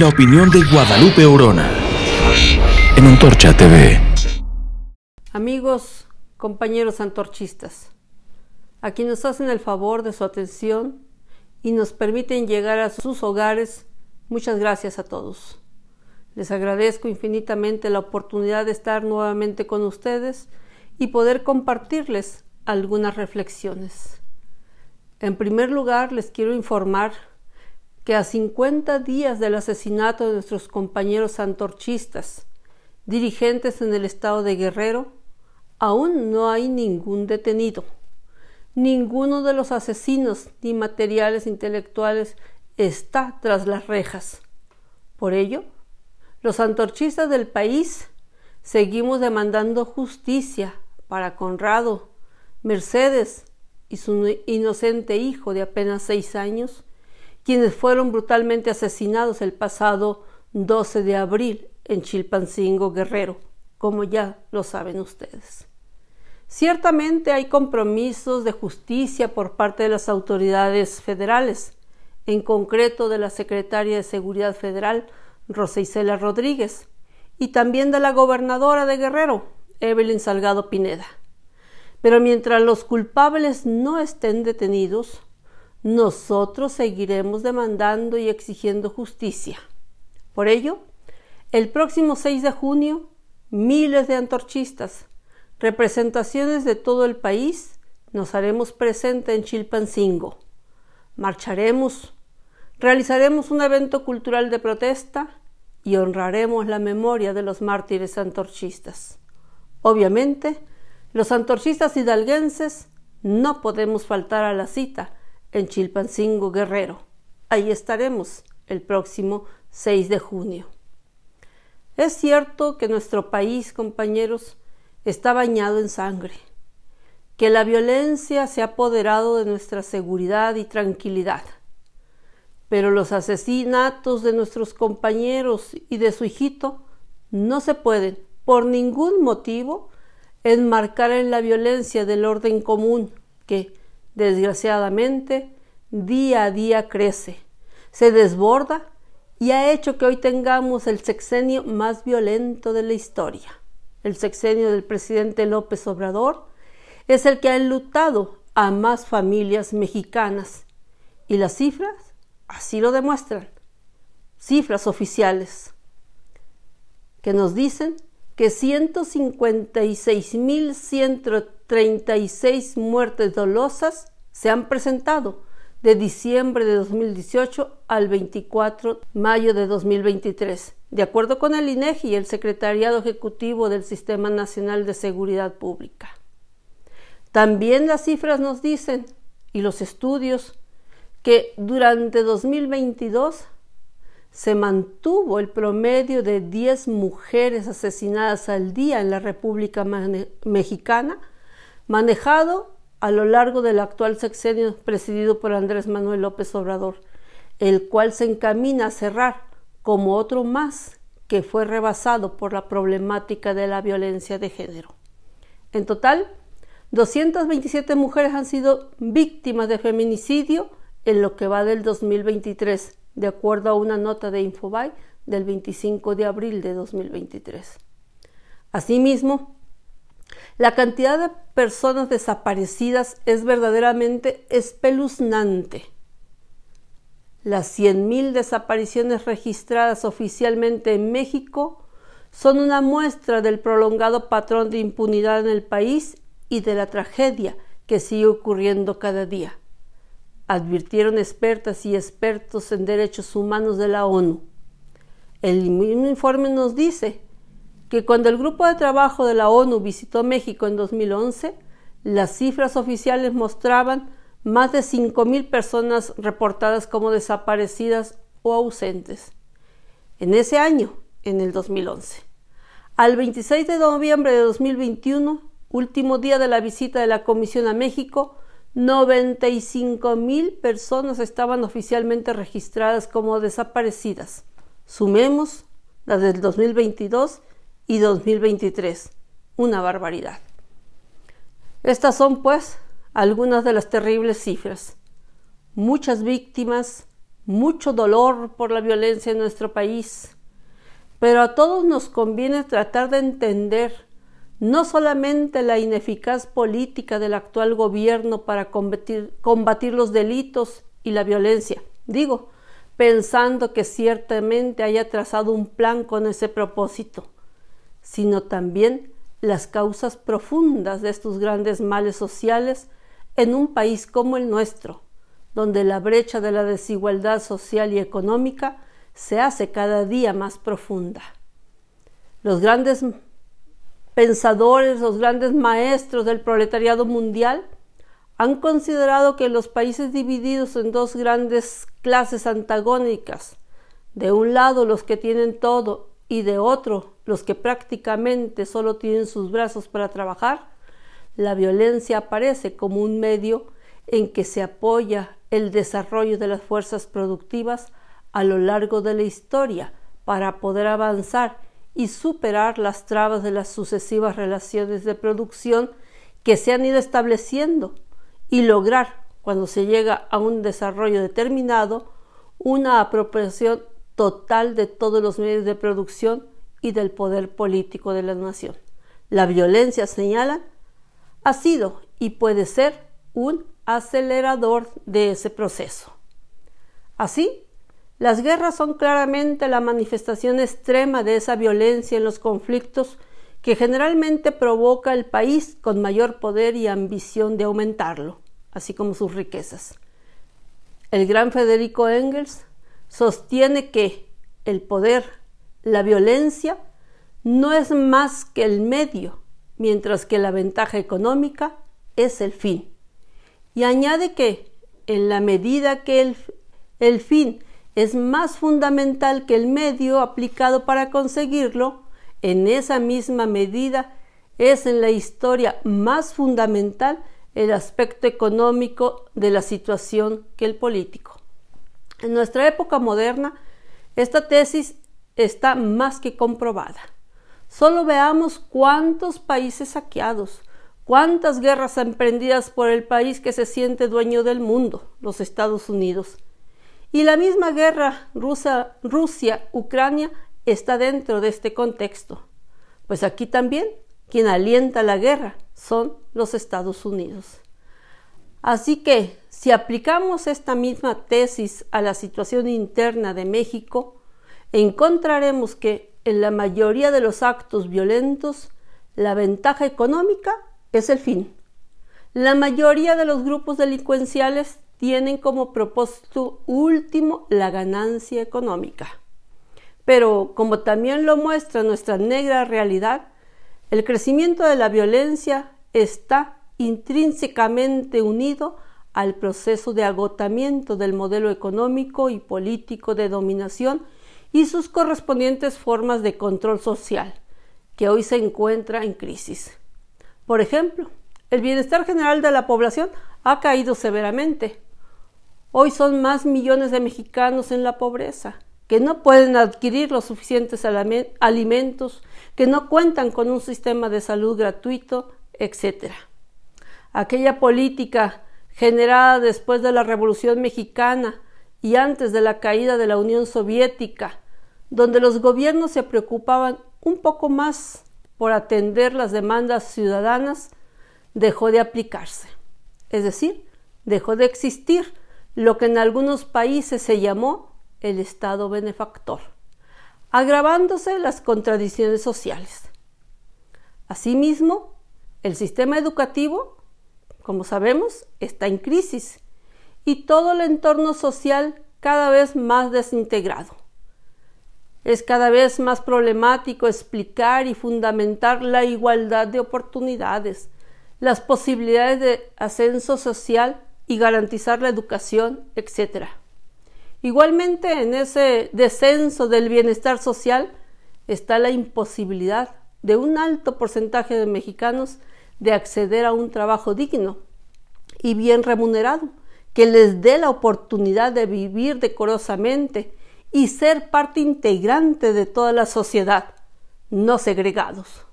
La opinión de Guadalupe Orona en Antorcha TV. Amigos, compañeros antorchistas, a quienes nos hacen el favor de su atención y nos permiten llegar a sus hogares, muchas gracias a todos. Les agradezco infinitamente la oportunidad de estar nuevamente con ustedes y poder compartirles algunas reflexiones. En primer lugar, les quiero informar que a 50 días del asesinato de nuestros compañeros antorchistas, dirigentes en el estado de Guerrero, aún no hay ningún detenido. Ninguno de los asesinos ni materiales intelectuales está tras las rejas. Por ello, los antorchistas del país seguimos demandando justicia para Conrado, Mercedes y su inocente hijo de apenas 6 años, quienes fueron brutalmente asesinados el pasado 12 de abril en Chilpancingo, Guerrero, como ya lo saben ustedes. Ciertamente hay compromisos de justicia por parte de las autoridades federales, en concreto de la Secretaria de Seguridad Federal, Rosa Isela Rodríguez, y también de la gobernadora de Guerrero, Evelyn Salgado Pineda. Pero mientras los culpables no estén detenidos, nosotros seguiremos demandando y exigiendo justicia. Por ello, el próximo 6 de junio, miles de antorchistas, representaciones de todo el país, nos haremos presente en Chilpancingo. Marcharemos, realizaremos un evento cultural de protesta y honraremos la memoria de los mártires antorchistas. Obviamente, los antorchistas hidalguenses no podemos faltar a la cita en Chilpancingo, Guerrero. Ahí estaremos el próximo 6 de junio. Es cierto que nuestro país, compañeros, está bañado en sangre, que la violencia se ha apoderado de nuestra seguridad y tranquilidad. Pero los asesinatos de nuestros compañeros y de su hijito no se pueden, por ningún motivo, enmarcar en la violencia del orden común que, desgraciadamente, día a día crece, se desborda y ha hecho que hoy tengamos el sexenio más violento de la historia. El sexenio del presidente López Obrador es el que ha enlutado a más familias mexicanas. Y las cifras así lo demuestran. Cifras oficiales que nos dicen que 156.136 muertes dolosas se han presentado de diciembre de 2018 al 24 de mayo de 2023, de acuerdo con el INEGI y el Secretariado Ejecutivo del Sistema Nacional de Seguridad Pública. También las cifras nos dicen, y los estudios, que durante 2022 se mantuvo el promedio de 10 mujeres asesinadas al día en la República Mexicana, manejado a lo largo del actual sexenio presidido por Andrés Manuel López Obrador, el cual se encamina a cerrar como otro más que fue rebasado por la problemática de la violencia de género. En total, 227 mujeres han sido víctimas de feminicidio en lo que va del 2023, de acuerdo a una nota de Infobae del 25 de abril de 2023. Asimismo, la cantidad de personas desaparecidas es verdaderamente espeluznante. Las 100,000 desapariciones registradas oficialmente en México son una muestra del prolongado patrón de impunidad en el país y de la tragedia que sigue ocurriendo cada día, advirtieron expertas y expertos en derechos humanos de la ONU. El mismo informe nos dice que cuando el grupo de trabajo de la ONU visitó México en 2011, las cifras oficiales mostraban más de 5,000 personas reportadas como desaparecidas o ausentes. En ese año, en el 2011. Al 26 de noviembre de 2021, último día de la visita de la Comisión a México, 95,000 personas estaban oficialmente registradas como desaparecidas. Sumemos las del 2022 y 2023. Una barbaridad. Estas son, pues, algunas de las terribles cifras. Muchas víctimas, mucho dolor por la violencia en nuestro país, pero a todos nos conviene tratar de entender no solamente la ineficaz política del actual gobierno para combatir los delitos y la violencia, pensando que ciertamente haya trazado un plan con ese propósito, sino también las causas profundas de estos grandes males sociales en un país como el nuestro, donde la brecha de la desigualdad social y económica se hace cada día más profunda. Los grandes pensadores, los grandes maestros del proletariado mundial han considerado que los países divididos en dos grandes clases antagónicas, de un lado los que tienen todo y de otro los que prácticamente solo tienen sus brazos para trabajar, la violencia aparece como un medio en que se apoya el desarrollo de las fuerzas productivas a lo largo de la historia para poder avanzar y superar las trabas de las sucesivas relaciones de producción que se han ido estableciendo y lograr, cuando se llega a un desarrollo determinado, una apropiación total de todos los medios de producción y del poder político de la nación. La violencia, señalan, ha sido y puede ser un acelerador de ese proceso. Así, las guerras son claramente la manifestación extrema de esa violencia en los conflictos que generalmente provoca el país con mayor poder y ambición de aumentarlo, así como sus riquezas. El gran Federico Engels sostiene que el poder, la violencia, no es más que el medio, mientras que la ventaja económica es el fin. Y añade que, en la medida que el fin es más fundamental que el medio aplicado para conseguirlo, en esa misma medida es en la historia más fundamental el aspecto económico de la situación que el político. En nuestra época moderna, esta tesis está más que comprobada. Solo veamos cuántos países saqueados, cuántas guerras emprendidas por el país que se siente dueño del mundo, los Estados Unidos. Y la misma guerra Rusia-Ucrania está dentro de este contexto, pues aquí también quien alienta la guerra son los Estados Unidos. Así que, si aplicamos esta misma tesis a la situación interna de México, encontraremos que en la mayoría de los actos violentos, la ventaja económica es el fin. La mayoría de los grupos delincuenciales tienen como propósito último la ganancia económica. Pero, como también lo muestra nuestra negra realidad, el crecimiento de la violencia está intrínsecamente unido al proceso de agotamiento del modelo económico y político de dominación y sus correspondientes formas de control social, que hoy se encuentra en crisis. Por ejemplo, el bienestar general de la población ha caído severamente. Hoy son más millones de mexicanos en la pobreza, que no pueden adquirir los suficientes alimentos, que no cuentan con un sistema de salud gratuito, etc. Aquella política generada después de la Revolución Mexicana y antes de la caída de la Unión Soviética, donde los gobiernos se preocupaban un poco más por atender las demandas ciudadanas, dejó de aplicarse. Es decir, dejó de existir lo que en algunos países se llamó el Estado benefactor, agravándose las contradicciones sociales. Asimismo, el sistema educativo, como sabemos, está en crisis y todo el entorno social cada vez más desintegrado. Es cada vez más problemático explicar y fundamentar la igualdad de oportunidades, las posibilidades de ascenso social y garantizar la educación, etc. Igualmente, en ese descenso del bienestar social está la imposibilidad de un alto porcentaje de mexicanos de acceder a un trabajo digno y bien remunerado, que les dé la oportunidad de vivir decorosamente y ser parte integrante de toda la sociedad, no segregados.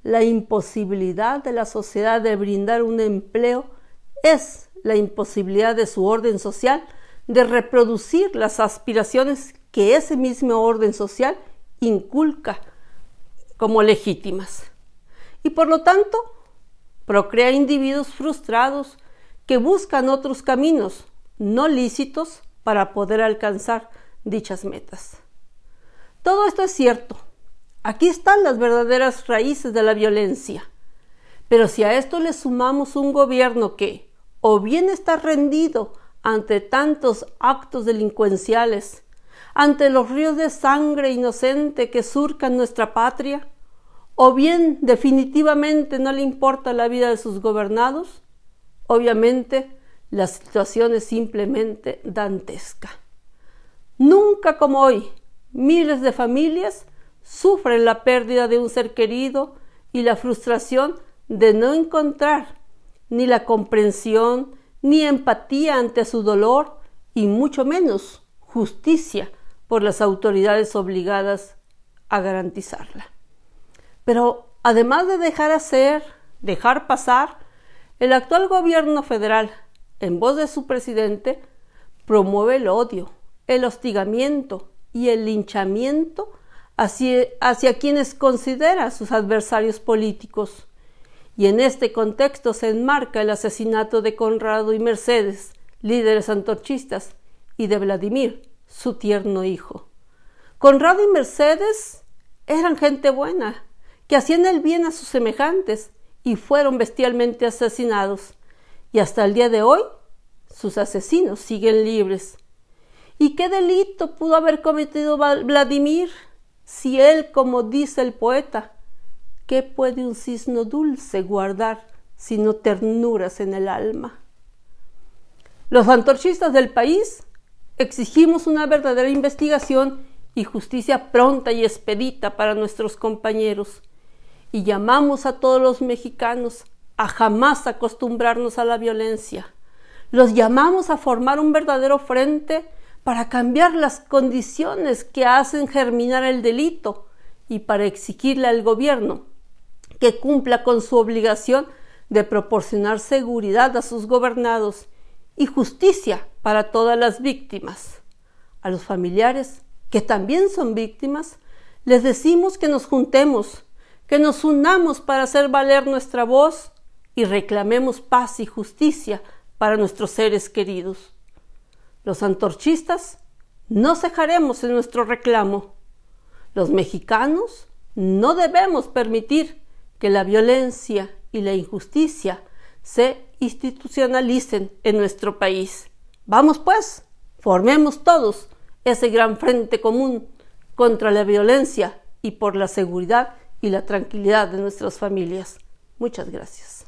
La imposibilidad de la sociedad de brindar un empleo es la imposibilidad de su orden social de reproducir las aspiraciones que ese mismo orden social inculca como legítimas. Y por lo tanto, procrea individuos frustrados que buscan otros caminos no lícitos para poder alcanzar dichas metas. Todo esto es cierto. Aquí están las verdaderas raíces de la violencia. Pero si a esto le sumamos un gobierno que o bien está rendido ante tantos actos delincuenciales, ante los ríos de sangre inocente que surcan nuestra patria, o bien definitivamente no le importa la vida de sus gobernados, obviamente la situación es simplemente dantesca. Nunca como hoy, miles de familias sufren la pérdida de un ser querido y la frustración de no encontrar ni la comprensión ni empatía ante su dolor y mucho menos justicia por las autoridades obligadas a garantizarla. Pero además de dejar pasar, el actual gobierno federal, en voz de su presidente, promueve el odio, el hostigamiento y el linchamiento hacia quienes considera sus adversarios políticos. Y en este contexto se enmarca el asesinato de Conrado y Mercedes, líderes antorchistas, y de Vladimir, su tierno hijo. Conrado y Mercedes eran gente buena, que hacían el bien a sus semejantes y fueron bestialmente asesinados. Y hasta el día de hoy, sus asesinos siguen libres. ¿Y qué delito pudo haber cometido Vladimir si él, como dice el poeta, ¿qué puede un cisno dulce guardar sino ternuras en el alma? Los antorchistas del país exigimos una verdadera investigación y justicia pronta y expedita para nuestros compañeros, y llamamos a todos los mexicanos a jamás acostumbrarnos a la violencia. Los llamamos a formar un verdadero frente para cambiar las condiciones que hacen germinar el delito y para exigirle al gobierno que cumpla con su obligación de proporcionar seguridad a sus gobernados y justicia para todas las víctimas. A los familiares, que también son víctimas, les decimos que nos juntemos, que nos unamos para hacer valer nuestra voz y reclamemos paz y justicia para nuestros seres queridos. Los antorchistas no cejaremos en nuestro reclamo. Los mexicanos no debemos permitir que la violencia y la injusticia se institucionalicen en nuestro país. Vamos pues, formemos todos ese gran frente común contra la violencia y por la seguridad y la tranquilidad de nuestras familias. Muchas gracias.